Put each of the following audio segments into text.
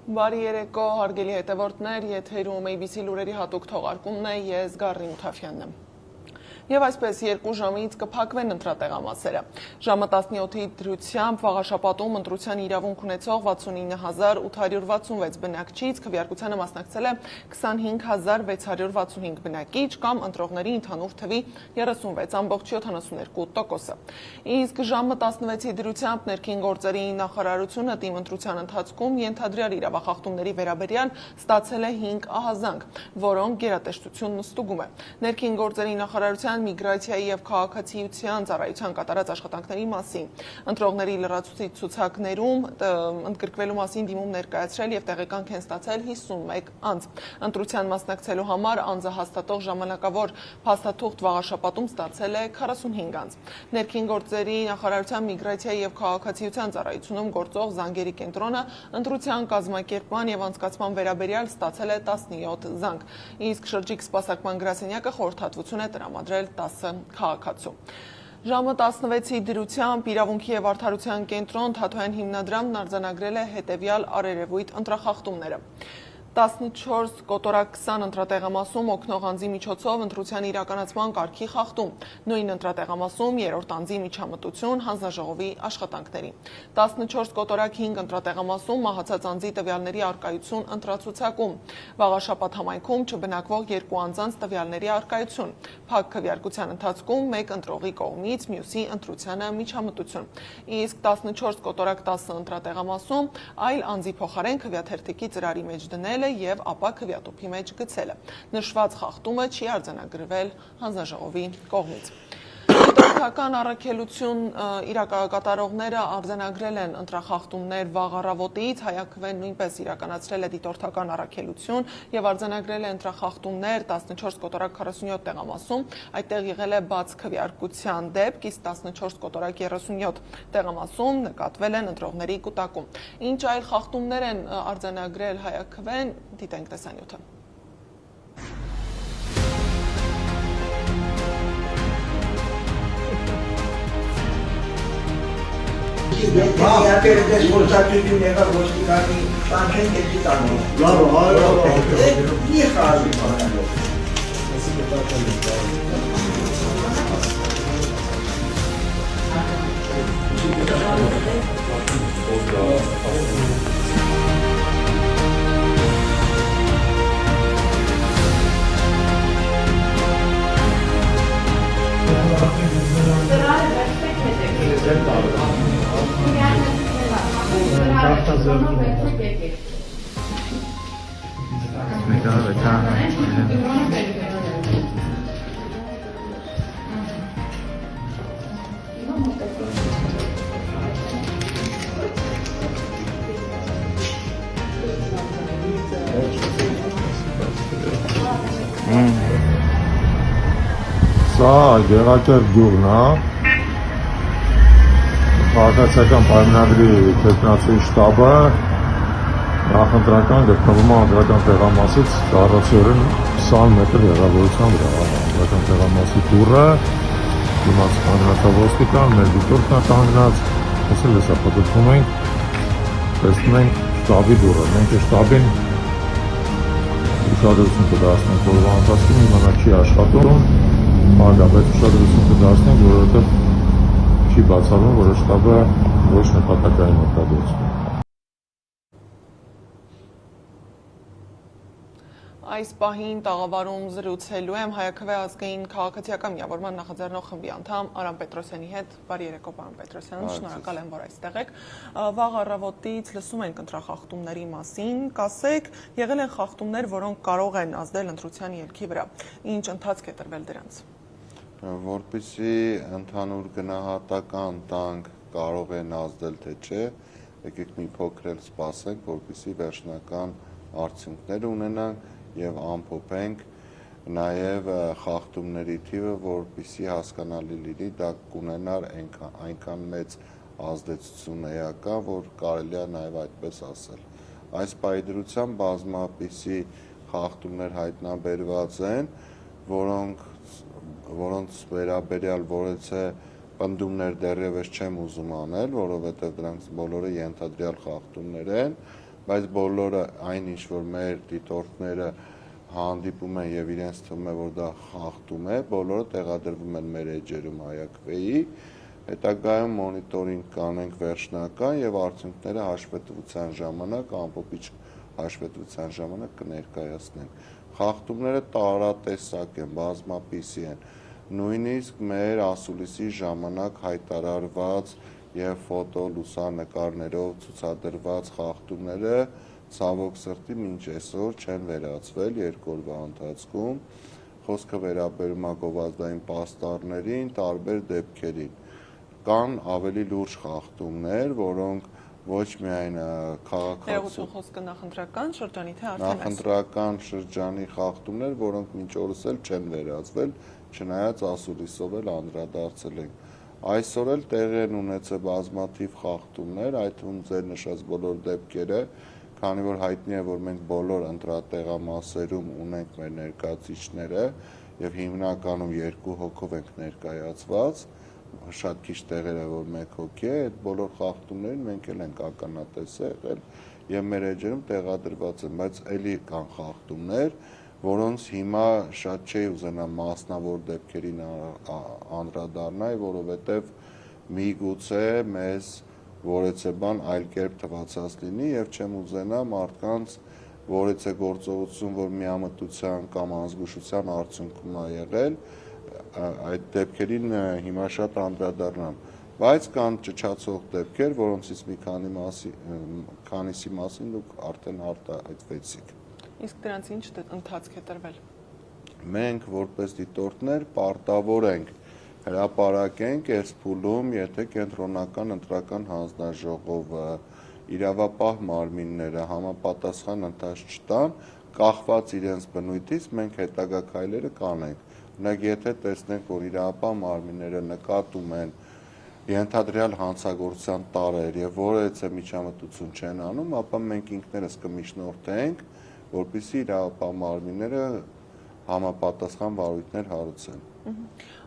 Բարի երեկո, հարգելի հետևորդներ, եթերում ABC լուրերի հատուկ թողարկումն է, ես Գառնի Մութաֆյանն եմ։ Եվ այսպես 2 ժամից կփակվեն ընտրատեղամասերը։ Ժամը 17-ի դրությամբ վաղաշաբաթում ընտրության իրավունք ունեցող 69866 բնակչից քվեարկությանը մասնակցել է 25665 բնակիչ կամ ընտրողների ընդհանուր թվի 36.72%-ը։ Իսկ ժամը 16-ի դրությամբ ներքին գործերի նախարարությունը թիմ ընտրության ընթացքում ենթադրյալ իրավախախտումների վերաբերյալ ստացել է 5 ահազանգ, որոնք գերատեսչությունն ստուգում է։ Ներքին գործերի նախարարության միգրացիայի եւ քաղաքացիության ծառայության կատարած աշխատանքների մասին, ընտրողների լրացուցիչ ցուցակներում ընդգրկվելու մասին դիմում ներկայացրել եւ տեղեկանք են ստացել 51 անձ։ Ընտրության մասնակցելու համար անձը հաստատող ժամանակավոր փաստաթուղթ վաղաշաբաթում ստացել է 45 անձ։ Ներքին գործերի նախարարության միգրացիայի եւ քաղաքացիության ծառայությունում գործող զանգերի կենտրոնը ընտրության կազմակերպման եւ անցկացման վերաբերյալ ստացել է 17 զանգ, իսկ շրջիկ սպասարկման գրասենյակը խորհրդատվություն է տրամադրել 10 քաղաքացու։ Ժամը 16-ի դրությամբ իրավունքի եւ արդարության կենտրոն Թաթոյան հիմնադրամն արձանագրել է հետեւյալ արերևույթ ընտրախախտումները։ 14 կոտորակ 20 ընտրատեղամասում օգնող անձի միջոցով ընտրության իրականացման կարգի խախտում, նույն ընտրատեղամասում երրորդ անձի միջամտություն հանձնաժողովի աշխատանքներին։ 14 կոտորակ 5 ընտրատեղամասում մահացած անձի տվյալների առկայություն ընտրացուցակում, վաղաշաբաթ համայնքում չբնակվող 2 անձանց տվյալների առկայություն, փակ քվեարկության ընթացքում 1 ընտրողի կողմից մյուսի ընտրությանը միջամտություն, իսկ 14 կոտորակ 10 ընտրատեղամասում այլ անձի փոխարեն քվեաթերթիկի ծրարի մեջ դնել եւ ապա քվեատոփի մեջ գցելը։ Նշված խախտումը չի արձանագրվել հանձնաժողովի կողմից։ Դիտորդական առաքելություն իրակակատարողները արձանագրել են ընտրախախտումներ վաղ առավոտից, Հայաքվեն նույնպես իրականացրել է դիտորդական առաքելություն եւ արձանագրել է ընտրախախտումներ 14 կոտորակ 47 տեղամասում, այդտեղ եղել է բաց քվեարկության դեպք, իսկ 14 կոտորակ 37 տեղամասում նկատվել են ընտրողների կուտակում։ Ինչ այլ խախտումներ են արձանագրել Հայաքվեն, դիտենք տեսանյութը։ Ես գործակցություն եղավ ոստիկանի տանքեն կեցի տանող։ Լավ, մի խաղի պանալով։ Սա Գեղակերտ գյուղն է, քաղաքացիական պայմանագրի թեկնածուի շտաբը նախընտրական գտնվում է ընտրական տեղամասից առացիորեն 20 մետր հեռավորության վրա, ընտրական տեղամասի դուռը, դիմաց հանրատավոստիկան, մեր դիտորդն է կանգնած, հեսել հեսա պտտվում ենք, տեսնում ենք շտաբի դուռը, մենք է շտաբին ուշադրություն կդարձնենք, որովհետև ընթացքում իմանա չի աշխատում, Բայց ուշադրություն կդարձնենք, որովհետև չի բացառվում, որ շտաբը ոչ նպատակային օգտագործվում։ Այս պահին տաղավարում զրուցելու եմ Հայաքվե ազգային քաղաքացիական միավորման նախաձեռնող խմբի անդամ Արամ Պետրոսյանի հետ։ Բարի երեկո, պարոն Պետրոսյան, շնորհակալ եմ, որ այստեղ եք։ Վաղ առավոտից լսում ենք ընտրախախտումների մասին, կասեք, եղել են խախտումներ, որոնք կարող են ազդել ընտրության ելքի վրա։ Ինչ ընթացք է տրվել դրանց։ Որպեսզի ընդհանուր գնահատական տանք կարող են ազդել թե չէ, եկեք մի փոքր էլ սպասենք, որպեսզի վերջնական արդյունքներ ունենանք եւ ամփոփենք նաեւ խախտումների թիվը, որպեսզի հասկանալի լինի, դա կունենար այնքան մեծ ազդեցություն էական, որ կարելի է նաեւ այդպես ասել։ Այս պայդրությամբ բազմապիսի խախտումներ հայտնաբերված են, որոնց վերաբերյալ որևէ պնդումներ դեռևս չեմ ուզում անել, որովհետև դրանք բոլորը ենթադրյալ խախտումներ են, բայց բոլորը այն ինչ որ մեր դիտորդները հանդիպում են եւ իրենց թվում է որ դա խախտում է, բոլորը տեղադրվում են մեր էջերում հայակվեի, հետագայում մոնիտորինգ կանենք վերջնական եւ արդյունքները հաշվետվության ժամանակ ամփոփիչ հաշվետվության ժամանակ կներկայացնենք։ Խախտումները տարատեսակ են, բազմապիսի են։ Նույնիսկ մեր ասուլիսի ժամանակ հայտարարված եւ ֆոտո լուսանկարներով ցուցադրված խախտումները ցավոք սրտի մինչ այսօր չեն վերացվել 2 օրվա ընթացքում։ Խոսքը վերաբերում է գովազդային պաստառներին, տարբեր դեպքերին։ Կան ավելի լուրջ խախտումներ, որոնք ոչ միայն Ներողություն, խոսքը նախընտրական շրջանի թե արդեն նախընտրական շրջանի խախտումներ, որոնք մինչ օրս էլ չեն վերացվել, չնայած ասուլիսով էլ անդրադարձել ենք։ Այսօր էլ տեղի են ունեցել բազմաթիվ խախտումներ, այդ թվում ձեր նշած բոլոր դեպքերը, քանի որ հայտնի է, որ մենք բոլոր ընտրատեղամասերում ունենք մեր ներկայացուցիչները եւ հիմնականում 2 հոգով ենք ներկայացված, շատ քիչ տեղերը որ 1 հոգի է, այդ բոլոր խախտումներին մենք էլ ենք ականատես եղել եւ մեր էջերում տեղադրված են, բայց ելի կան խախտումներ, որոնց հիմա շատ չի ուզենա մասնավոր դեպքերին անդրադառնալ, որովհետեւ միգուցե մեզ որեցե բան այլ կերպ թվացած լինի եւ չեմ ուզենա մարդկանց որեցե գործողություն, որ միամտության կամ անզգուշության արդյունքում է եղել, այդ դեպքերին հիմա շատ անդրադառնամ, բայց կան ճչացող դեպքեր, որոնցից մի քանիսի մասին դուք արդեն արտահայտվեցիք։ Իսկ դրանց ինչ ընթացք է տրվել։ Մենք որպես դիտորդներ պարտավոր ենք հրապարակենք այս փուլում, եթե կենտրոնական ընտրական հանձնաժողովը իրավապահ մարմինները համապատասխան ընթաց չտան, կախված իրենց բնույթից մենք հետագա քայլերը կանենք։ Օրինակ, եթե տեսնենք, որ իրավապահ մարմինները նկատում են ենթադրյալ հանցագործության տարեր եւ որևէ միջամտություն չեն անում, ապա մենք ինքներս կմիջնորդենք, որպեսզի իրավապահ մարմինները համապատասխան վարույթներ հարուցեն։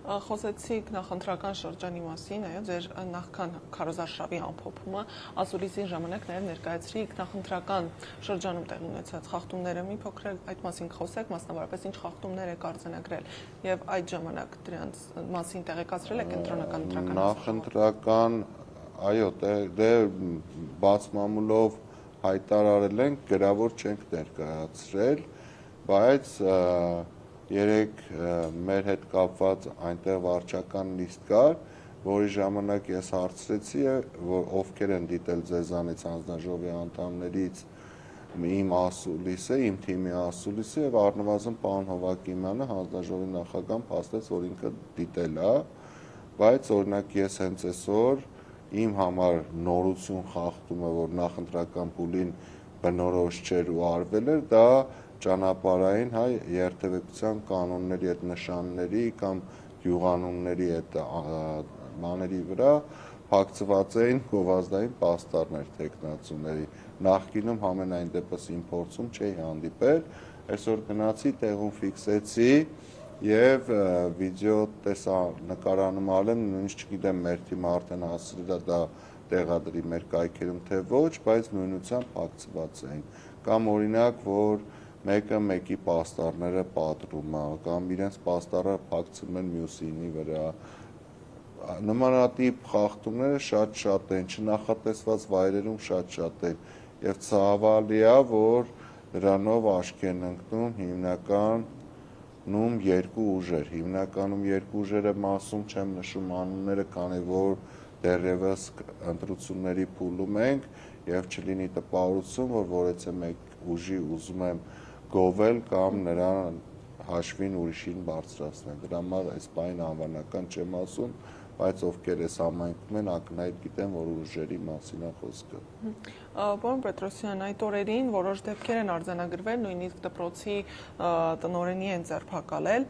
Խոսեցիք նախընտրական շրջանի մասին, այո, ձեր նախքան քարոզարշավի ամփոփումը ասուլիսի ժամանակ նաև ներկայացրիք նախընտրական շրջանում տեղի ունեցած խախտումները, մի փոքր այդ մասին խոսեք, մասնավորապես ինչ խախտումներ եք արձանագրել եւ այդ ժամանակ դրանց մասին տեղեկացրել եք կենտրոնական ընտրական նախընտրական, այո, դե բաց մամուլով հայտարարել ենք, գրավոր չենք ներկայացրել, բայց երեք մեր հետ կապված այնտեղ վարչական նիստ կար, որի ժամանակ ես հարցրեցի, որ ովքեր են դիտել ձեզանից հանձնաժողովի անդամներից իմ ասուլիսը, իմ թիմի ասուլիսը եւ առնվազն պարոն Հովակիմյանը հանձնաժողովի նախագահան փաստեց, որ ինքը դիտել է, բայց օրինակ ես հենց այսօր իմ համար նորություն խախտումը, որ նախընտրական փուլին բնորոշ չէր ու արվել էր, դա ճանապարհային երթևեկության կանոնների այդ նշանների կամ յուղանունների այդ մաների վրա փակցված էին գովազդային պաստառներ տեխնացուների։ Նախկինում համենայն դեպս իմ փորձում չէի հանդիպել, այսօր գնացի տեղում ֆիքսեցի եւ վիդեո նկարանում արել, նույնիսկ չգիտեմ մեր թիմը արդեն հասցրել է դա տեղադրի մեր կայքերում թե ոչ, բայց նույնությամբ փակցված էին։ Կամ օրինակ, որ մեկը մեկի պաստառները պատռում է, կամ իրենց պաստառը փակցում են մյուսինի վրա։ Նմանատիպ խախտումները շատ են, չնախատեսված վայրերում շատ են, եւ ցավալի է, որ դրանով աչքի են ընկնում հիմնականում 2 ուժեր, հիմնականում 2 ուժերը մասում չեմ նշում անունները, քանի որ դեռևս ընտրությունների փուլում ենք եւ չլինի տպավորություն, որ որեցե մեկ ուժի ուզում եմ գովել կամ նրան հաշվին ուրիշին բարձրացնել։ Դրա համար այս բանը անվանական չեմ ասում, բայց ովքեր այս համայնքում են, ակնհայտ գիտեն, որ ուժերի մասին է խոսքը։ Պարոն Պետրոսյան, այդ օրերին որոշ դեպքեր են արձանագրվել, նույնիսկ դպրոցի տնօրենի են ձերբակալել։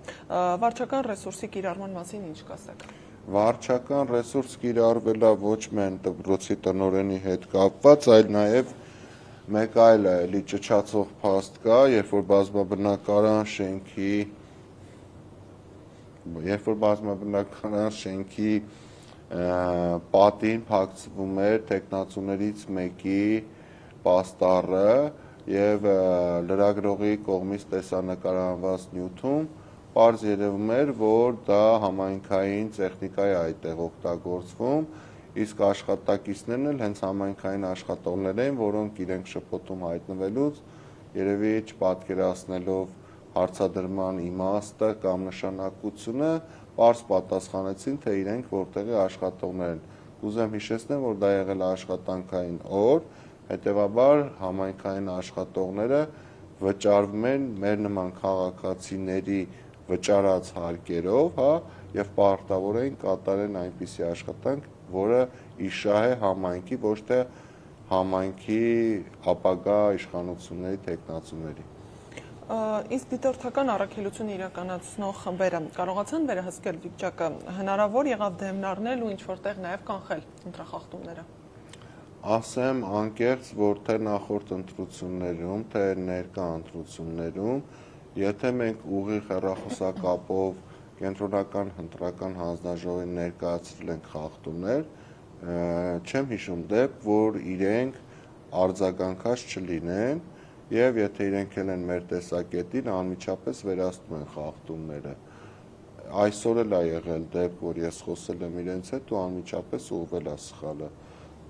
Վարչական ռեսուրսի կիրառման մասին ինչ կասեք։ Վարչական ռեսուրս կիրառվելա ոչ միայն դպրոցի տնօրենի հետ կապված, այլ նաև մեկ այլ էլի ճչացող փաստ կա, երբ որ բազմաբնակարան շենքի պատին փակցվում էր տեխնացուներից մեկի պաստառը եւ լրագրողի կողմից տեսանկարահանված նյութում պարզ երևում էր, որ դա համայնքային տեխնիկա է այդտեղ օգտագործվում, իսկ աշխատակիցներն էլ հենց համայնքային աշխատողներ են, որոնք իրենք շփոթում հայտնվելուց երևի չպատկերացնելով հարցադրման իմաստը կամ նշանակությունը, պարզ պատասխանեցին, թե իրենք որտեղի աշխատողներ են։ Կուզեմ հիշեցնեմ, որ դա եղել է աշխատանքային օր, հետևաբար համայնքային աշխատողները վճարվում են մեր նման քաղաքացիների վճարած հարկերով, հա, եւ պարտավոր են կատարեն այնպիսի աշխատանք, որը իշահ է համայնքի, ոչ թե համայնքի ապագա իշխանությունների տեխնացուների։ Իսկ դիտորդական առաքելություն իրականացնող խմբերը կարողացան վերահսկել վիճակը, հնարավոր եղավ դեմն ու ինչ-որտեղ նաև կանխել ընտրախախտումները։ Ասեմ անկեղծ, որ թե նախորդ ընտրություններում, թե ներկա ընտրություններում, եթե մենք ուղիղ հեռախոսակապով կենտրոնական ընտրական հանձնաժողովին ներկայացրել ենք խախտումներ, չեմ հիշում դեպք, որ իրենք արձագանքած չլինեն եւ եթե իրենք են մեր տեսակետին անմիջապես վերացնում են խախտումները։ Այսօր էլ է եղել դեպք, որ ես խոսել եմ իրենց հետ ու անմիջապես ուղղվել է սխալը։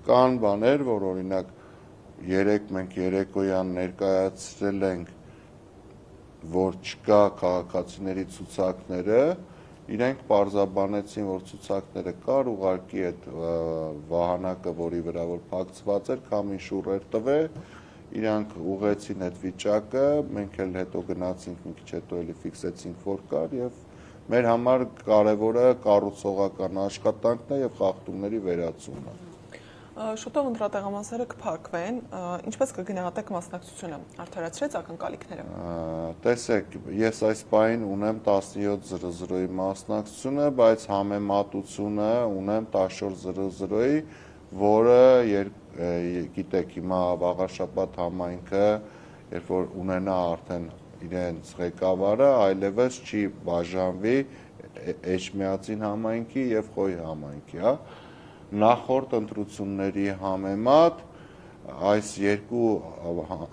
Կան բաներ, որ օրինակ մենք երեկոյան ներկայացրել ենք, որ չկա քաղաքացիների ցուցակները, իրենք պարզաբանեցին, որ ցուցակները կար, ուղղակի այդ վահանակը, որի վրա որ փակցված էր, քամին շուռ էր տվել, իրանք ուղղեցին այդ վիճակը, մենք էլ հետո գնացինք մի քիչ հետո էլի ֆիքսեցինք, որ կար եւ մեր համար կարևորը կառուցողական աշխատանքն է եւ խախտումների վերացումը։ Շուտով ընտրատեղամասերը կփակվեն, ինչպես կգնահատեք մասնակցությունը, արդարացրեց ակնկալիքները։ Տեսեք, ես այս պահին ունեմ 17:00-ի մասնակցությունը, բայց համեմատությունը ունեմ 14:00-ի, որը գիտեք հիմա Վաղարշապատ համայնքը, երբ որ ունենա արդեն իրենց ղեկավարը, այլևս չի բաժանվի Էջմիածին համայնքի եւ Խոյ համայնքի, հա։ Նախորդ ընտրությունների համեմատ այս երկու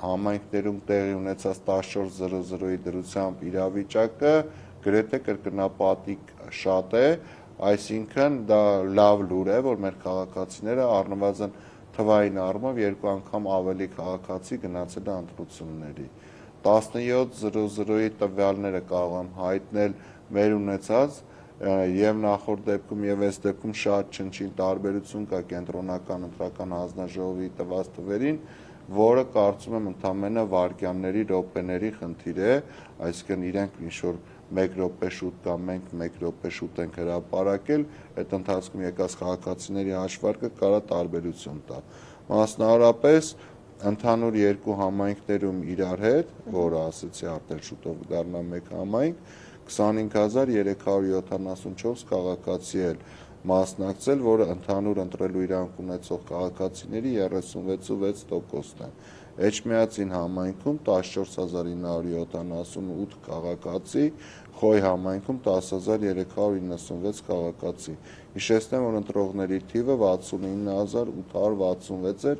համայնքներում տեղի ունեցած 14:00-ի դրությամբ իրավիճակը գրեթե կրկնապատիկ շատ է, այսինքն դա լավ լուր է, որ մեր քաղաքացիները առնվազն թվային առումով երկու անգամ ավելի քաղաքացի գնացել է ընտրությունների։ 17:00-ի տվյալները կարող եմ հայտնել մեր ունեցած եւ նախորդ դեպքում եւ այս դեպքում շատ չնչին տարբերություն կա կենտրոնական ընտրական հանձնաժողովի տված թվերին, որը կարծում եմ ընդամենը վայրկյանների, րոպեների խնդիր է, այսինքն իրենք ինչ որ 1 րոպե շուտ կամ մենք 1 րոպե շուտ ենք հրապարակել, այդ ընթացքում եկած քաղաքացիների հաշվարկը կարա տարբերություն տա։ Մասնավորապես ընդհանուր երկու համայնքներում իրար հետ, որը ասեցի արդեն շուտով դառնա մեկ համայնք, 25374 քաղաքացի էլ մասնակցել, որը ընդհանուր ընտրելու իրավունք ունեցող քաղաքացիների 36.6%-ն է։ Էջմիածին համայնքում 14978 քաղաքացի, Խոյ համայնքում 10396 քաղաքացի։ Հիշեցնեմ, որ ընտրողների թիվը 69866 էր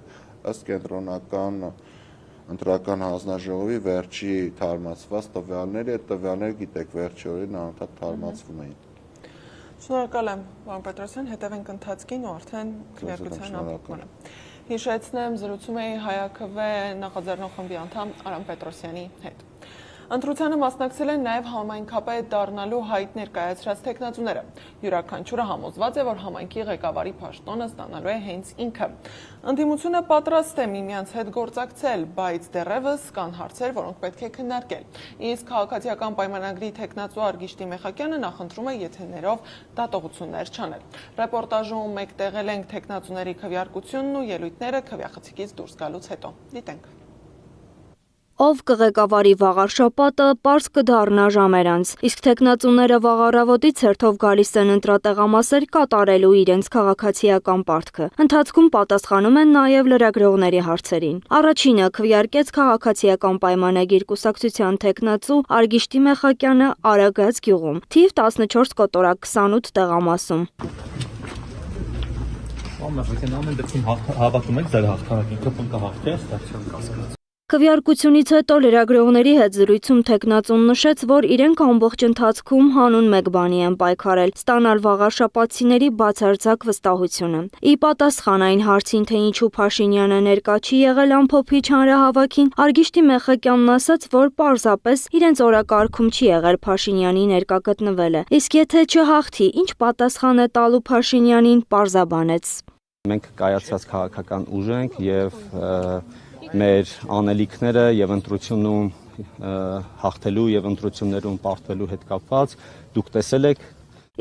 ըստ կենտրոնական ընտրական հանձնաժողովի վերջի թարմացված տվյալների, այդ տվյալները գիտեք վերջի օրերին անընդհատ թարմացվում էին։ Շնորհակալ եմ, պարոն Պետրոսյան, հետևենք ընթացքին ու արդեն քննարկության ամփոփմանը։ Հիշեցնեմ, զրուցում էի ՀԱԿՎ նախաձեռնող խմբի անդամ Արամ Պետրոսյանի հետ։ Ընտրությանը մասնակցել են նաև համայնքապետ դառնալու հայտ ներկայացրած տեխնացուները։ Յուրաքանչյուրը համոզված է, որ համայնքի ղեկավարի պաշտոնը ստանալու է հենց ինքը։ Ընդդիմությունը պատրաստ է միմյանց հետ գործակցել, բայց դեռևս կան հարցեր, որոնք պետք է քննարկել։ Իսկ քաղաքացիական պայմանագրի տեխնացու Արգիշտի Մեխակյանը նախընտրում է եթերներով դատողություններ չանել։ Ռեպորտաժում մեկտեղել ենք տեխնացուների քվեարկությունն ու ելույթները քվեախցիկից դուրս գալուց հետո։ Դիտենք։ Ով կղեկավարի Վաղարշապատը, պարզ կդառնա ժամերանց, իսկ տեխնացուները վաղ առավոտից հերթով գալիս են ընտրատեղամասեր կատարելու իրենց քաղաքացիական պարտքը։ Ընթացքում պատասխանում են նաև լրագրողների հարցերին։ Առաջինը քվեարկեց քաղաքացիական պայմանագիր կուսակցության տեխնացու Արգիշտի Մեխակյանը Արագած գյուղում, թիվ 14 կոտորակ 28 տեղամասում։ Ամեն դեպքում հավատում եք ձեր հաղթանակին, կպնկա հաղթի ստացիոն կասկած։ Քվեարկությունից հետո լրագրողների հետ զրույցում թեկնածուն նշեց, որ իրենք ամբողջ ընթացքում հանուն մեկ բանի են պայքարել՝ ստանալ վաղարշապատցիների բացարձակ վստահությունը։ Ի պատասխան այն հարցին, թե ինչու Փաշինյանը ներկա չի եղել ամփոփիչ հանրահավաքին, Արգիշտի Մեխակյանն ասաց, որ պարզապես իրենց օրակարգում չի եղել Փաշինյանի ներկա գտնվելը։ Իսկ եթե չհաղթի, ինչ պատասխան է տալու Փաշինյանին, պարզաբանեց։ Մենք կայացած քաղաքական ուժ ենք եւ մեր անելիքները եւ ընտրությունում հաղթելու եւ ընտրություններում պարտվելու հետ կապված դուք տեսել եք։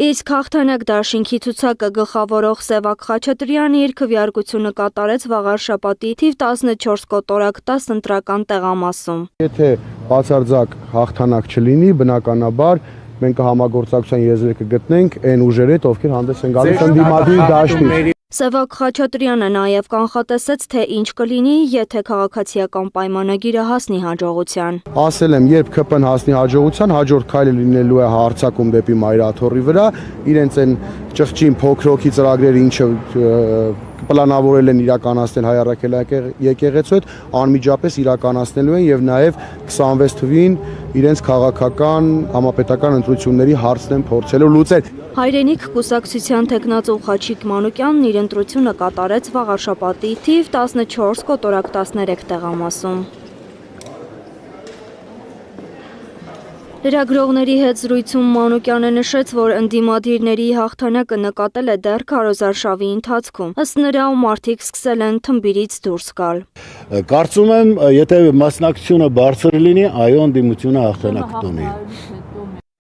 Իսկ հաղթանակ դաշինքի ցուցակը գլխավորող Սևակ Խաչատրյանը իր քվեարկությունը կատարեց վաղարշապատի թիվ 14 կոտորակ 10 ընտրական տեղամասում։ Եթե բացարձակ հաղթանակ չլինի, բնականաբար մենք կհամագործակցության եզրը կգտնենք այն ուժերի հետ, ովքեր հանդես են գալիս ընդդիմադիր դաշտից։ Սևակ Խաչատրյանը նաև կանխատեսեց, թե ինչ կլինի, եթե քաղաքացիական պայմանագիրը հասնի հաջողության։ Ասել եմ, երբ ԿՊ-ն հասնի հաջողության, հաջորդ քայլը լինելու է հարձակում դեպի Մայրաթորի վրա, իրենց այն ճղճին փոքրոքի ծրագրերը, ինչը պլանավորել են իրականացնել Հայ եկեղեցու հետ, անմիջապես իրականացնելու են եւ նաեւ 26 թվին իրենց քաղաքական համապետական ընտրությունների հարցն են փորձելու լուծել։ Հայրենիք կուսակցության թեկնածու Խաչիկ Մանուկյանն իր ընտրությունը կատարեց վաղարշապատի թիվ 14 կոտորակ 13 տեղամասում։ Լրագրողների հետ զրույցում Մանուկյանը նշեց, որ ընդդիմադիրների հաղթանակը նկատել է դեռ քարոզարշավի ընթացքում։ Ըստ նրա, մարդիկ սկսել են թմբիրից դուրս գալ։ Կարծում եմ, եթե մասնակցությունը բարձր լինի, այո, ընդդիմությունը հաղթանակ կտոնի։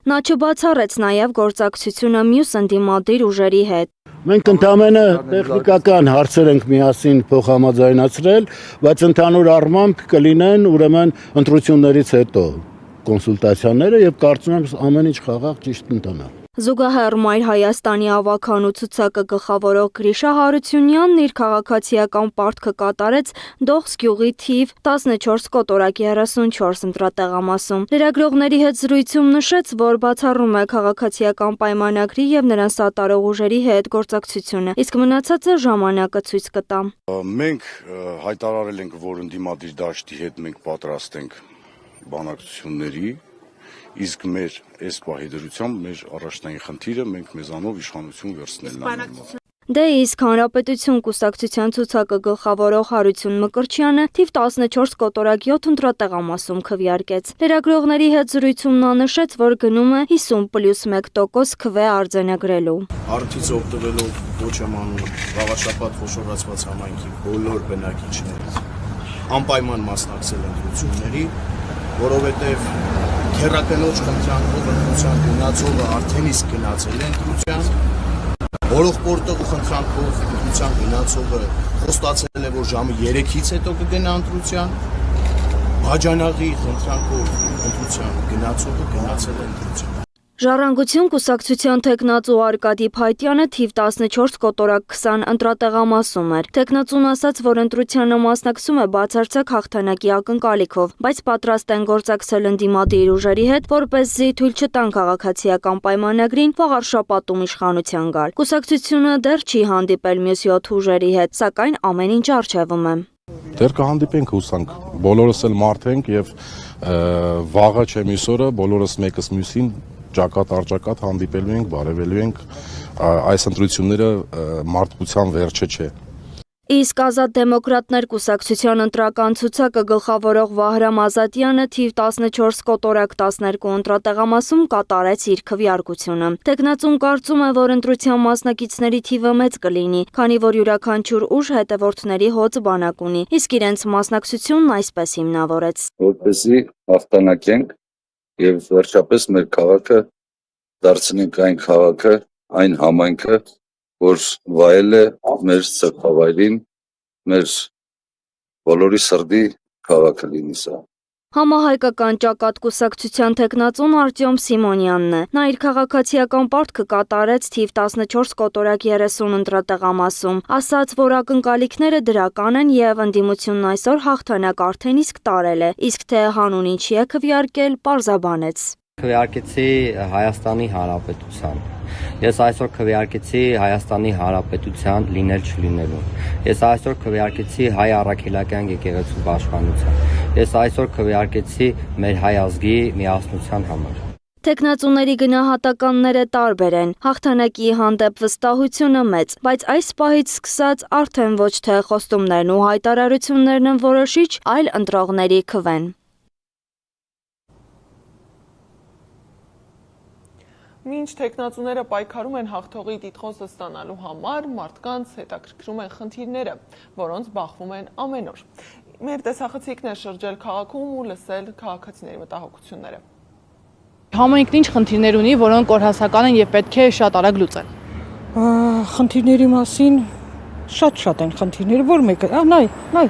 Նա չբացառեց նաև գործակցությունը մյուս ընդդիմադիր ուժերի հետ։ Մենք ընդամենը տեխնիկական հարցեր ենք միասին փոխհամաձայնացրել, բայց ընդհանուր առմամբ կլինեն ուրեմն ընտրություններից հետո կոնսուլտացիաները եւ կարծում եմ ամեն ինչ խաղաղ ճիշտ ընթանա։ Զուգահեռ Մայր Հայաստանի ավականու ցուցակը գլխավորող Գրիշա Հարությունյանն իր քաղաքացիական պարտքը կատարեց Դողս գյուղի թիվ 14 կոտորակ 34 ընտրատեղամասում։ Լրագրողների հետ զրույցում նշեց, որ բացառում է քաղաքացիական պայմանագրի եւ նրան սատարող ուժերի հետ գործակցությունը, իսկ մնացածը ժամանակը ցույց կտա։ Մենք հայտարարել ենք, որ ընդդիմադիր դաշտի հետ մենք պատրաստ ենք բանակցությունների, իսկ մեր այս պահի դրությամբ մեր առաջնային խնդիրը մենք մեզանով իշխանություն վերցնելն է։ Դե իսկ Հանրապետություն կուսակցության ցուցակը գլխավորող Հարություն Մկրտչյանը թիվ 14 կոտորակ 7 ընտրատեղամասում քվեարկեց։ Լրագրողների հետ զրույցում նա նշեց, որ գնում է 50+1% քվե արձանագրելու։ Արդից օգտվելով ոչ եմ անում վաղաշապատ խոշորացված համայնքի բոլոր բնակիչներից անպայման մասնակցել ընտրությունների, որովհետև քերակնոջ խնդրանքով ընտրության գնացողը արդեն իսկ գնացել է ընտրության, հորողպորտող խնդրանքով ընտրության գնացողը խոստացել է, որ ժամը 3-ից հետո կգնա ընտրության, բաժանաղի խնդրանքով ընտրության գնացողը գնացել է ընտրության։ Ժառանգություն կուսակցության թեկնածու Արկադի Փայտյանը թիվ 14 կոտորակ 20 ընտրատեղամասում էր։ Թեկնածուն ասաց, որ ընտրությանը մասնակցում է բացարձակ հաղթանակի ակնկալիքով, բայց պատրաստ են գործակցել ընդդիմադիր ուժերի հետ, որպեսզի թույլ չտան քաղաքացիական պայմանագրին վաղարշապատում իշխանության գալ։ Կուսակցությունը դեռ չի հանդիպել մյուս 7 ուժերի հետ, սակայն ամեն ինչ առջևում է։ Դեռ կհանդիպենք հուսանք, բոլորս էլ մարդ ենք եւ վաղը չէ մյուսօրը բոլորս մեկս մյուսին ճակատ արջակատ հանդիպելու ենք, բարևելու ենք, այս ընտրությունները մարդկության վերջը չէ։ Իսկ Ազատ դեմոկրատներ կուսակցության ընտրական ցուցակը գլխավորող Վահրամ Ազատյանը թիվ 14 կոտորակ 12 ընտրատեղամասում կատարեց իր քվեարկությունը։ Տեխնացուն կարծում է, որ ընտրության մասնակիցների թիվը մեծ կլինի, քանի որ յուրաքանչյուր ուժ հետևորդների հոծ բանակ ունի, իսկ իրենց մասնակցությունն այսպես հիմնավորեց. Որպեսզի հաղթանակենք եւ վերջապես մեր քաղաքը դարձնենք այն քաղաքը, այն համայնքը, որ վայել է մեր սրբավայրին, մեր բոլորի սրտի քաղաքը լինի սա։ Համահայկական ճակատ կուսակցության թեկնածուն Արտյոմ Սիմոնյանն է։ Նա իր քաղաքացիական պարտքը կատարեց թիվ 14 կոտորակ 30 ընտրատեղամասում, ասաց, որ ակնկալիքները դրական են եւ ընդդիմությունն այսօր հաղթանակ արդեն իսկ տարել է, իսկ թե հանուն ինչի է քվեարկել, պարզաբանեց։ Քվեարկեցի Հայաստանի Հանրապետության Ես այսօր քվեարկեցի Հայաստանի Հանրապետության լինել-չլինելուն։ Ես այսօր քվեարկեցի հայ առաքելական եկեղեցու պաշտպանության։ Ես այսօր քվեարկեցի մեր հայ ազգի միասնության համար։ Տեխնացուների գնահատականները տարբեր են, հաղթանակի հանդեպ վստահությունը մեծ, բայց այս պահից սկսած արդեն ոչ թե խոստումներն ու հայտարարություններն են որոշիչ, այլ ընտրողների քվեն։ Մինչ տեխնացուները պայքարում են հաղթողի տիտղոսը ստանալու համար, մարդկանց հետաքրքրում են խնդիրները, որոնց բախվում են ամեն օր։ Մեր տեսախցիկն է շրջել քաղաքում ու լսել քաղաքացիների մտահոգությունները։ Համայնքն ինչ խնդիրներ ունի, որոնք օրհասական են եւ պետք է շատ արագ լուծեն։ Խնդիրների մասին շատ են խնդիրները, որ մեկը, նայ։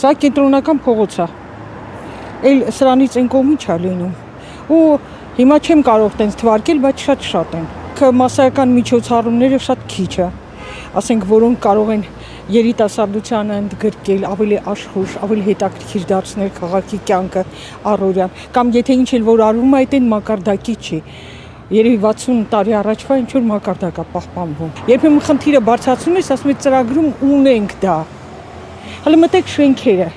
Սա կենտրոնական փողոց է։ Էլ սրանից այն կողմից է լինում։ Ու հիմա չեմ կարող տենց թվարկել, բայց շատ են։ Մասսայական միջոցառումները շատ քիչ է։ Ասենք, որոնք կարող են երիտասարդությանը ընդգրկել, ավելի աշխույժ, ավելի հետաքրքիր դարձնել քաղաքի կյանքը առօրյան, կամ եթե ինչ էլ որ արվում է, այդ այն մակարդակի չի։ Երևի 60 տարի առաջվա ինչ որ մակարդակ է պահպանվում։ Երբեմն խնդիրը բարձրացնում ես, ասում ես ծրագրում ունենք դա։ Հələ մտեք շենքերը։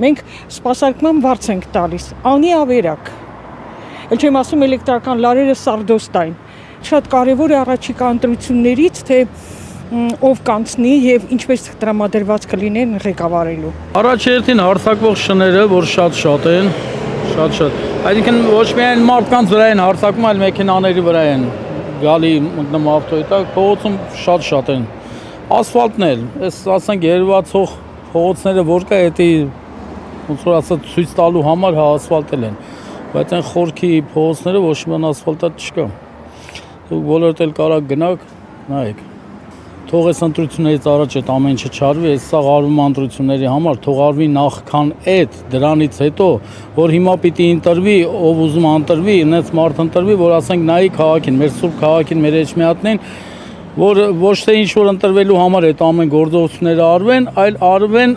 Մենք սպասարկման վարձ ենք տալիս, անի ավերակ։ Էլ չեմ ասում էլեկտրական լարերը սարդոստային։ Շատ կարևոր է առաջիկա ընտրություններից, թե ով կանցնի եւ ինչպես տրամադրված կլինեն ղեկավարելու։ Առաջերտին հարձակվող շները, որ շատ են, շատ։ Այսինքն ոչ միայն մարդկանց վրա են հարձակում, այլ մեքենաների վրա են գալի մտնում ավտոյի տակ, փողոցում շատ են։ Ասֆալտն էլ, այս ասենք երևացող փողոցները որ կա, դա ոնց որ ասած ցույց տալու համար ասֆալտել են, բայց այն խորքի փողոցները ոչ մի ասֆալտա չկա։ Դուք բոլորդ էլ կարող գնաք, նայեք։ Թող այս ընտրություններից առաջ այդ ամեն ինչը չարվի, այս սա արվում ընտրությունների համար, թող արվի նախքան այդ, դրանից հետո, որ հիմա պիտի ընտրվի, ով ուզում ընտրվի, այնպես մարդ ընտրվի, որ ասենք նայի քաղաքին, մեր սուրբ քաղաքին, մեր էջմիածնին, որ ոչ թե ինչ որ ընտրվելու համար այդ ամեն գործողությունները արվեն, այլ արվեն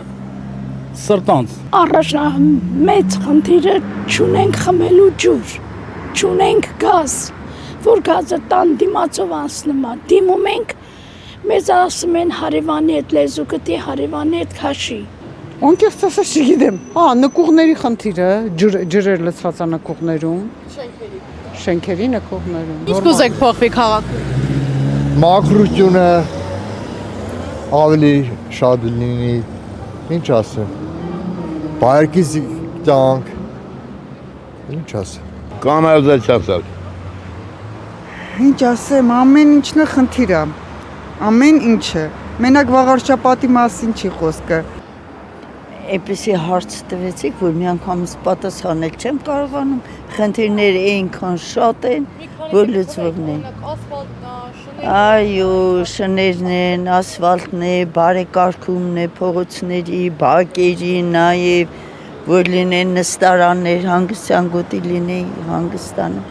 սրտանց։ Մեծ խնդիրը չունենք խմելու ջուր, չունենք գազ, որ գազը տան դիմացով անցնում է, դիմում ենք, մեզ ասում են հարևանի հետ լեզու գտի, հարևանի հետ քաշի։ Անկեղծ ասած չգիտեմ։ Նկուղների խնդիրը, ջրեր լցված նկուղներում, շենքերի նկուղներում։ Ինչ կուզեք փոխվի քաղաքում։ Մաքրությունը ավելի շատ լինի, ինչ ասեմ։ Բայրկից տանք, ինչ ասեմ։ Կանալիզացիա։ Ինչ ասեմ, ամեն ինչն է խնդիր է։ Ամեն ինչը, մենակ վաղարշապատի մասին չի խոսքը։ Էպիսի հարց տվեցիք, որ մի անգամից պատասխանել չեմ կարողանում, խնդիրները այնքան շատ են, որ լուծվողն են։ Այո, շներն են, ասֆալտն է, բարեկարգումն է, փողոցների, բակերի, նաև որ լինեն նստարաններ, հանգստյան գոտի լինեն, հանգստանը։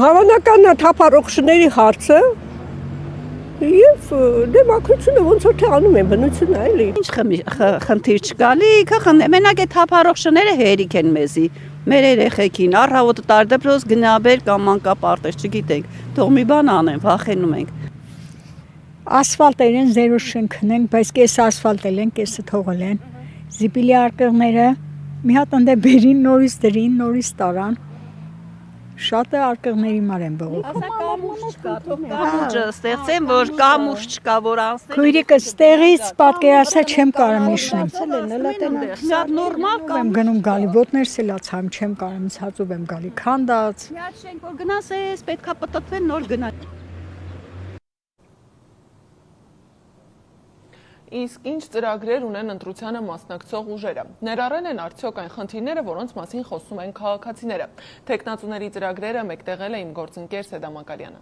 Հավանական է թափառողջների հարցը, Եվ դեմոկրատությունը ոնց որ թե անում են բնությունը էլի։ Ինչ խնդիր չկա, լիքը մենակ այդ թափառողջները հերիք են մեզի, մեր երեխեքին, առավոտը տարդեպրոս գնաբեր կամ մանկապարտեզ, չգիտենք, թող մի բան անեն, վախենում ենք։ Ասֆալտեր են, զերո շենքն են, բայց կեսը ասֆալտել են, կեսը թողել են։ Զիպիլի արկղները մի հատ ընդե բերին, նորից դրին, նորից տարան։ Շատ է արկղների մար են բողոքում։ Կամուրջը ստեղծեն, որ կամուրջ չկա, որ անցնեն։ Քույրիկս տեղից պատկերացա չեմ կարող իջնեմ։ Նորմալ կա։ Եմ գնում գալի ոտներ սելացամ, չեմ կարող ցածով եմ գալի քանդած։ Միած շենք որ գնաս, պետքա պտտվեն նոր գնա։ Իսկ ինչ ծրագրեր ունեն ընտրությանը մասնակցող ուժերը։ Ներառել են արդյոք այն խնդիրները, որոնց մասին խոսում են քաղաքացիները։ Տեխնացուների ծրագրերը մեկտեղել է իմ գործընկեր Սեդա Մակարյանը։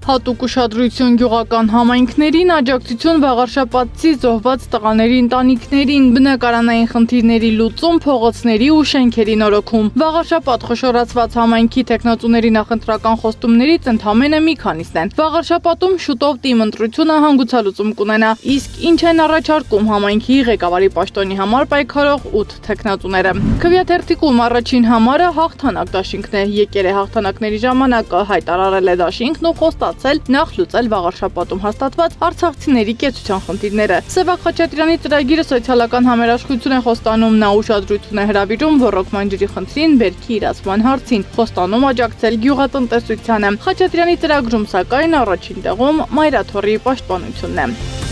Հատուկ ուշադրություն գյուղական համայնքներին, աջակցություն վաղարշապատցի զոհված տղաների ընտանիքներին, բնակարանային խնդիրների լուծում, փողոցների ու շենքերի նորոգում։ Վաղարշապատ խոշորացված համայնքի տեխնատուների նախընտրական խոստումներից ընդամենը մի քանիսն են։ Վաղարշապատում շուտով թիմ ընտրությունը հանգուցալուծում կունենա, իսկ ինչ են առաջարկում համայնքի ղեկավարի պաշտոնի համար պայքարող 8 տեխնատուները։ Քվեաթերթիկում առաջին համարը հաղթանակ դաշինքն է։ Եկել է հաղթանակների ժամանակը, հայտարարել է դաշինքն ու խոստացել նախ լուծել Վաղարշապատում հաստատված արցախցիների կեցության խնդիրները։ Սևակ Խաչատրյանի ծրագիրը սոցիալական համերաշխություն է խոստանում, նա ուշադրություն է հրավիրում ռոռոկման ջրի խնդրին, բերքի իրացման հարցին, խոստանում աջակցել գյուղատնտեսությանը։ Խաչատրյանի ծրագրում սակայն առաջին տեղում մայրաթոռի պաշտպանությունն է։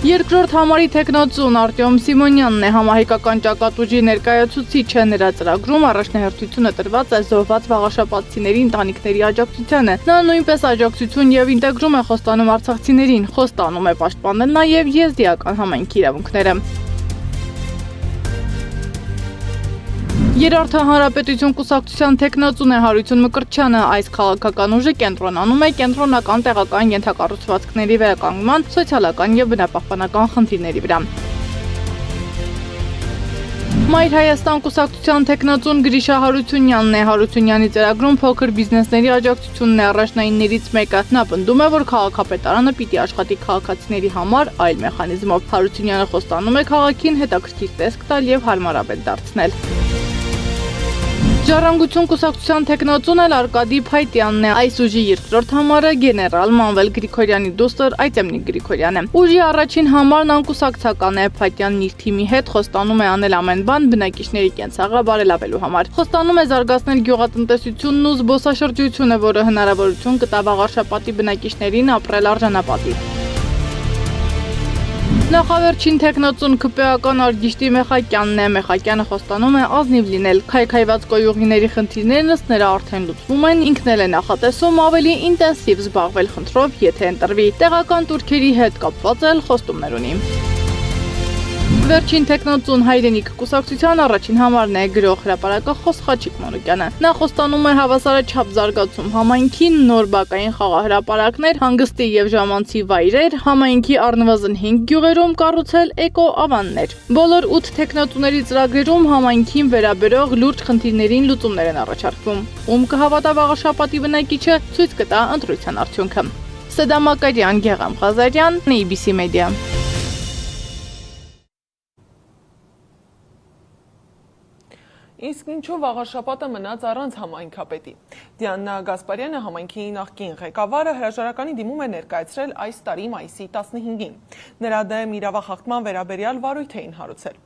Երկրորդ համարի տեխնատուն Արտյոմ Սիմոնյանն է, համահայկական ճակատուժի ներկայացուցիչը, նրա ծրագրում առաջնահերթությունը տրված է զոհված վաղարշապատցիների ընտանիքների աջակցությանը։ Նա նույնպես աջակցություն եւ ինտեգրում է խոստանում արցախցիներին, խոստանում է պաշտպանել նաեւ եզդիական համայնքի իրավունքները։ Երրորդը Հանրապետություն կուսակցության տեխնատուն է Հարություն Մկրտչյանը, այս քաղաքական ուժը կենտրոնանում է կենտրոնական տեղական ենթակառուցվածքների վերականգնման, սոցիալական եւ բնապահպանական խնդիրների վրա։ Մայր Հայաստան կուսակցության տեխնատուն Գրիշա Հարությունյանն է, Հարությունյանի ծրագրում փոքր բիզնեսների աջակցությունն է առաջնայիններից մեկը։ Նա պնդում է, որ քաղաքապետարանը պիտի աշխատի քաղաքացիների համար այլ մեխանիզմով։ Հարությունյանը խոստանում է քաղաքին հետաքրքիր տեսք տալ եւ հարմարավետ դարձնել։ Ժառանգություն կուսակցության տեխնատուն էլ Արկադի Փայտյանն է, այս ուժի երկրորդ համարը գեներալ Մանվել Գրիգորյանի դուստր Այծեմնիկ Գրիգորյանն է։ Ուժի առաջին համարն անկուսակցական է, Փայտյանն իր թիմի հետ խոստանում է անել ամեն բան բնակիչների կենցաղը բարելավելու համար։ Խոստանում է զարգացնել գյուղատնտեսությունն ու զբոսաշրջությունը, որը հնարավորություն կտա Վաղարշապատի բնակիչներին ապրել արժանապատիվ։ Նախավերջին տեխնատուն ԿՊԱ-ական Արգիշտի Մեխակյանն է, Մեխակյանը խոստանում է ազնիվ լինել, քայքայված կոյուղիների խնդիրներն ըստ նրա արդեն լուծվում են, ինքն էլ է նախատեսում ավելի ինտենսիվ զբաղվել խնդրով, եթե ընտրվի, տեղական турքերի հետ կապված էլ խոստումներ ունի։ Վերջին տեխնատուն Հայրենիք կուսակցության առաջին համարն է գրող հրապարակախոս Խաչիկ Մանուկյանը։ Նա խոստանում է հավասարաչափ զարգացում համայնքին, նոր բակային խաղահրապարակներ, հանգստի եւ ժամանցի վայրեր, համայնքի առնվազն 5 գյուղերում կառուցել էկո-ավաններ։ Բոլոր 8 տեխնատուների ծրագրերում համայնքին վերաբերող լուրջ խնդիրներին լուծումներ են առաջարկվում։ Ում կհավատա Վաղարշապատի բնակիչը, ցույց կտա ընտրության արդյունքը։ Սեդա Մակարյան, Գեղամ Ղազարյան, ABC Media։ Իսկ ինչու Վաղարշապատը մնաց առանց համայնքապետի։ Դիանա Գասպարյանը, համայնքի նախկին ղեկավարը, հրաժարականի դիմում է ներկայացրել այս տարի մայիսի 15-ին։ Նրա դեմ իրավախախտման վերաբերյալ վարույթ էին հարուցել։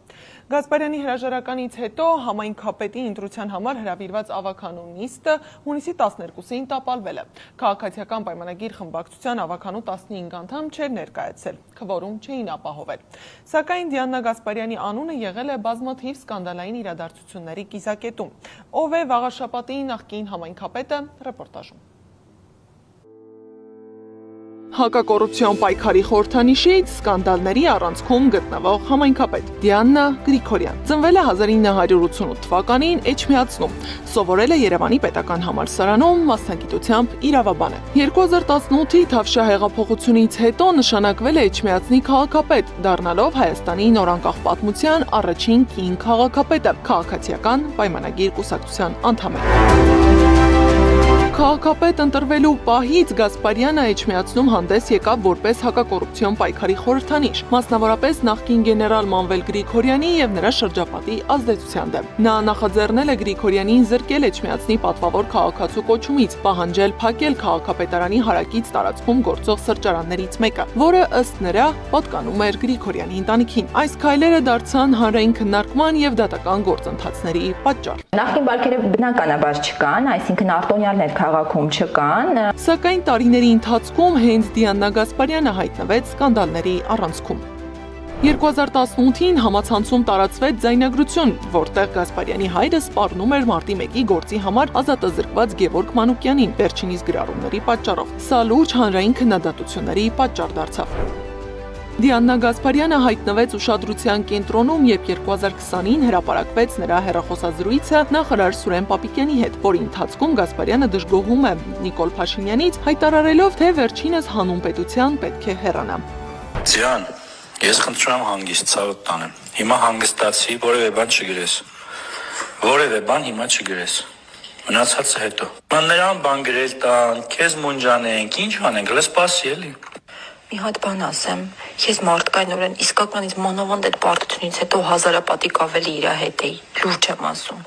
Գասպարյանի հրաժարականից հետո համայնքապետի ընտրության համար հրավիրված ավականու նիստը հունիսի 12-ին տապալվել է։ Քաղաքացիական պայմանագիր խմբակցության ավականու 15 անդամ չէր ներկայացել, քվորում չէին ապահովել։ Սակայն Դիանա Գասպարյանի անունը եղել է բազմաթիվ սկանդալային իրադարձությունների կիզակետում։ Ով է Վաղարշապատի նախկին համայնքապետը, ռեպորտաժում։ Հակակոռուպցիոն պայքարի խորհրդանիշից սկանդալների առանցքում գտնվող համայնքապետ Դիանա Գրիգորյան ծնվել է 1988 թվականին Էջմիածնում, սովորել է Երևանի պետական համալսարանում, մասնագիտությամբ իրավաբան է։ 2018-ի Թավշյա հեղափոխությունից հետո նշանակվել է Էջմիածնի քաղաքապետ, դառնալով Հայաստանի նորանկախ պատմության առաջին կին քաղաքապետը, քաղաքացիական պայմանագիր կուսակցության անդամ է։ Քաղաքապետ ընտրվելու պահից Գասպարյանը Էջմիածնում հանդես եկավ որպես հակակոռուպցիոն պայքարի խորհրդանիշ, մասնավորապես նախկին գեներալ Մանվել Գրիգորյանի եւ նրա շրջապատի ազդեցության դեմ։ Նա նախաձեռնել է Գրիգորյանին զրկել Էջմիածնի պատվավոր քաղաքացու կոչումից, պահանջել փակել քաղաքապետարանի հարակից տարածքում գործող սրճարաններից մեկը, որը ըստ նրա պատկանում էր Գրիգորյանի ընտանիքին։ Այս քայլերը դարձան հանրային քննարկման եւ դատական գործընթացների պատճառ։ Նախկին բարքերը բնականաբար չկան, այսինքն արտոնյալներ քաղաքում չկան։ Սակայն տարիների ընթացքում հենց Դիանա Գասպարյանը հայտնվեց սկանդալների առանցքում։ 2018-ին համացանցում տարածվեց ձայնագրություն, որտեղ Գասպարյանի հայրը սպառնում էր մարտի 1-ի գործի համար ազատազրկված Գևորգ Մանուկյանին վերջինիս գրառումների պատճառով։ Սա լուրջ հանրային քննադատությունների պատճառ դարձավ։ Դիանա Գասպարյանը հայտնվեց ուշադրության կենտրոնում, երբ 2020-ին հրապարակվեց նրա հեռախոսազրույցը նախարար Սուրեն Պապիկյանի հետ, որի ընթացքում Գասպարյանը դժգոհում է Նիկոլ Փաշինյանից, հայտարարելով, թե վերջինս հանուն պետության պետք է հեռանա։ Ձյան, ես խնդրում եմ հանգիստ ցավոտ տանեմ։ Հիմա հանգստացի, որևէ բան չգրես։ Որևէ բան հիմա չգրես։ Մնացածը հետո։ Նրան բան գրել տան, քեզ մունջանենք, ինչ անենք, լսպասի էլի։ Մի հատ բան ասեմ, ես մարդկայնորեն իսկականից մանավանդ այդ պարտությունից հետո հազարապատիկ ավելի իր հետ էի, լուրջ եմ ասում։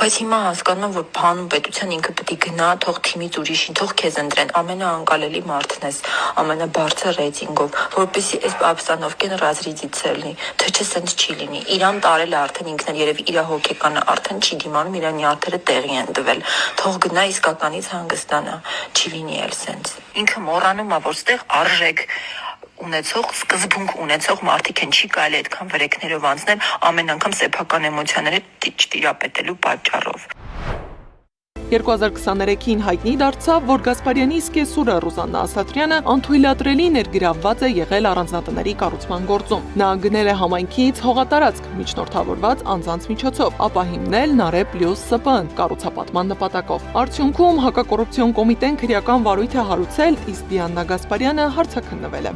Բայց հիմա հասկանում եմ, որ բանում պետության ինքը պետք է գնա, թող թիմից ուրիշին, թող քեզ ընտրեն, ամենաանկալելի մարդն ես, ամենաբարձր ռեյտինգով, որպեսզի այս ապստանովկեն ռազրիզից լինի, թե չէ սենց չի լինի։ Իրան տարել է արդեն ինքն էլ երևի իր հոգեկանը արդեն չի դիմանում, իր նյարդերը տեղի են տվել, թող գնա իսկականից հանգստանա, չի լինի էլ սենց։ Ինքը մոռանում է, որ ստեղ արժեք ունեցող, սկզբունք ունեցող մարդիկ են, չի կարելի այդքան վրեքներով անցնել ամեն անգամ սեփական էմոցիաները տիրապետելու պատճառով։ 2023-ին հայտնի դարձավ, որ Գասպարյանի սկեսուրը Ռուզաննա Ասատրյանը անթույլատրելի ներգրավված է եղել առանձնատների կառուցման գործում։ Նա գնել է համայնքից հողատարածք միջնորդավորված անձանց միջոցով, ապա հիմնել Նարե Պլյուս ՍՊԸ կառուցապատման նպատակով։ Արդյունքում հակակոռուպցիոն կոմիտեն քրեական վարույթ է հարուցել, իսկ Դիանա Գասպարյանը հարցաքննվել է։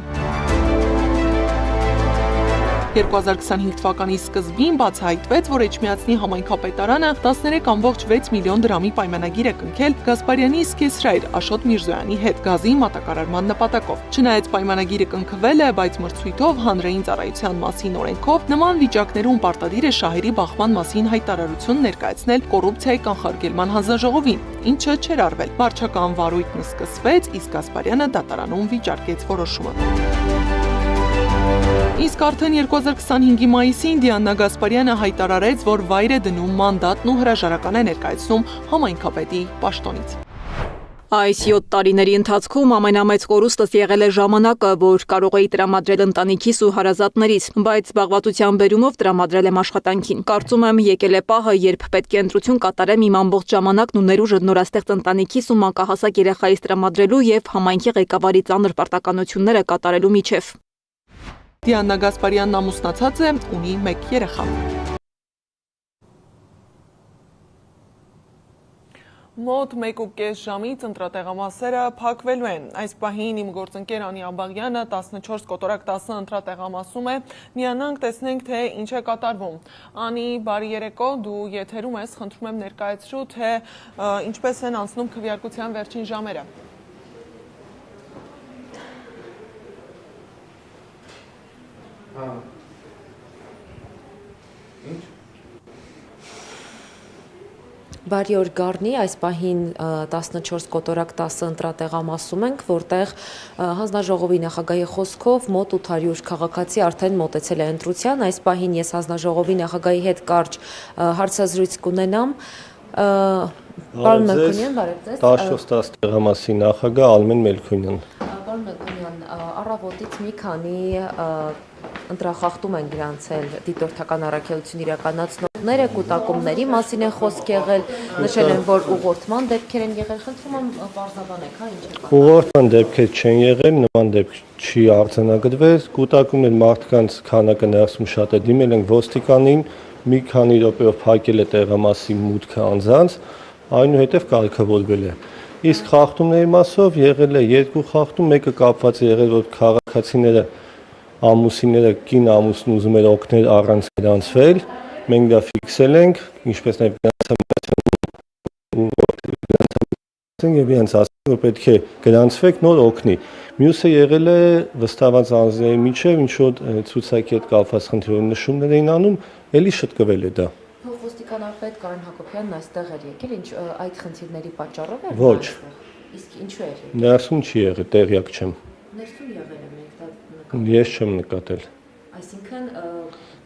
2025 թվականի սկզբին բացահայտվեց, որ Էջմիածնի համայնքապետարանը 13.6 միլիոն դրամի պայմանագիր է կնքել Գասպարյանի սկեսրայր Աշոտ Միրզոյանի հետ գազի մատակարարման նպատակով։ Չնայած պայմանագիրը կնքվել է, բայց մրցույթով հանրային ծառայության մասին օրենքով նման վիճակներում պարտադիր է շահերի բախման մասին հայտարարություն ներկայացնել կոռուպցիայի կանխարգելման հանձնաժողովին, ինչը չէր արվել։ Վարչական վարույթն սկսվեց, իսկ Գասպարյանը դատարանում վիճարկեց որոշումը։ Իսկ արդեն 2025-ի մայիսին Դիանա Գասպարյանը հայտարարեց, որ վայր է դնում մանդատն ու հրաժարական է ներկայացնում համայնքապետի պաշտոնից։ Այս 7 տարիների ընթացքում ամենամեծ կորուստս եղել է ժամանակը, որ կարող էի տրամադրել ընտանիքիս ու հարազատներից, բայց զբաղվածության բերումով տրամադրել եմ աշխատանքին։ Կարծում եմ եկել է պահը, երբ պետք է ընտրություն կատարեմ իմ ամբողջ ժամանակն ու ներուժը նորաստեղծ ընտանիքիս ու մանկահասակ երեխայիս տրամադրելու եւ համայնքի ղեկավարի ծանր պարտականությունները կատարելու միջև։ Դիանա Գասպարյանն ամուսնացած է, ունի 1 երեխա։ Մոտ 1.5 ժամից ընտրատեղամասերը փակվելու են։ Այս պահին իմ գործընկեր Անի Աբաղյանը 14 կոտորակ 10 ընտրատեղամասում է։ Միանանք տեսնենք, թե ինչ է կատարվում։ Անի, բարի երեկո, դու եթերում ես, խնդրում եմ ներկայացրու, թե ինչպես են անցնում քվեարկության վերջին ժամերը։ Բարի օր Գառնի, այս պահին 14 կոտորակ 10 ընտրատեղամասում ենք, որտեղ հանձնաժողովի նախագահի խոսքով մոտ 800 քաղաքացի արդեն մոտեցել է ընտրության։ Այս պահին ես հանձնաժողովի նախագահի հետ կարճ հարցազրույց կունենամ։ Պարոն Մելքոնյան, բարև ձեզ։ 14-10 տեղամասի նախագահ Ալմեն Մելքոնյան։ Պարոն Մելքոնյան, առավոտից մի քանի ընտրախախտում են գրանցել դիտորդական առաքելություն իրականացնողները, կուտակումների մասին է խոսք եղել, նշել են, որ ուղղորդման դեպքեր են եղել, խնդրում եմ պարզաբանեք, ինչ է կատարվում։ Ուղղորդման դեպքեր չեն եղել, նման դեպք չի արձանագրվել, կուտակումներ մարդկանց քանակը ներսում շատ է, դիմել են ոստիկանին, մի քանի րոպեով փակել է տեղամասի մուտքը անձանց, այնուհետև կարգավորվել է։ Իսկ խախտումների մասով եղել է 2 խախտում, մեկը կապված է եղել, որ քաղաքացիները ամուսինները կին ամուսն ուզում էր օգնել առանց գրանցվել, մենք դա ֆիքսել ենք, ինչպես նաև եւ իրենց ասել, որ պետք է գրանցվեք, նոր օգնի։ Մյուսը եղել է վստահված անձների միջև, ինչ որ ցուցակի հետ կապված խնդիրներ նշումներ էին անում, էլի շտկվել է դա։ Ոստիկանապետ Կարեն Հակոբյանն այստեղ էր եկել, ինչ այդ խնդիրների պատճառով էր։ Ոչ։ Իսկ ինչու էր եկել։ Ներսում չի եղել, տեղյակ չեմ։ Ներսում եղել է, մենք դա Ես չեմ նկատել։ Այսինքն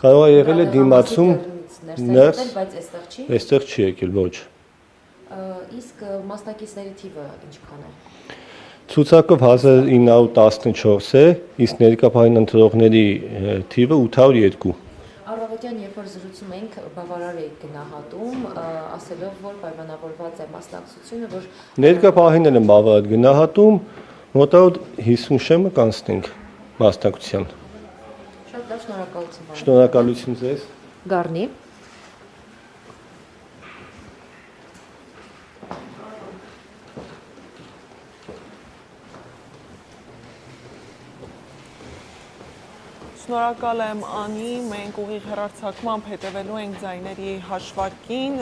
կարող է եղել է դիմացում ներս, բայց այստեղ չի։ Այստեղ չի եկել, ոչ։ Իսկ մասնակիցների թիվը ինչքան է։ Ցուցակով 1914 է, իսկ ներկայացան ընտրողների թիվը 802։ Առավոտյան, երբ որ զրուցում ենք, բավարար է գնահատում, ասելով, որ պայմանավորված է մասնակցությունը, որ ներկայացին եմ բավարար գնահատում, մոտավոր 50 շեմը կանցնենք մասնակցության։ Շնորհակալություն։ Շնորհակալություն ձեզ։ Գառնի։ Շնորհակալ եմ Անի, մենք ուղիղ հեռարձակմամբ հետևելու ենք ձայների հաշվարկին,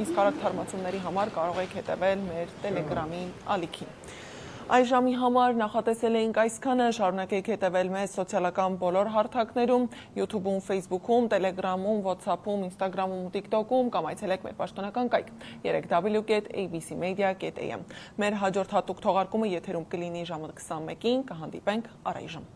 իսկ արագ թարմացումների համար կարող եք հետևել մեր Telegram-ի ալիքին։ Այս ժամի համար նախատեսել էինք այսքանը, շարունակեք հետևել մեզ սոցիալական բոլոր հարթակներում, YouTube-ում, Facebook-ում, Telegram-ում, WhatsApp-ում, Instagram-ում ու TikTok-ում կամ այցելեք մեր պաշտոնական կայք www.abcmedia.am։ Մեր հաջորդ հատուկ թողարկումը եթերում կլինի ժամը 21-ին, կհանդիպենք առայժմ։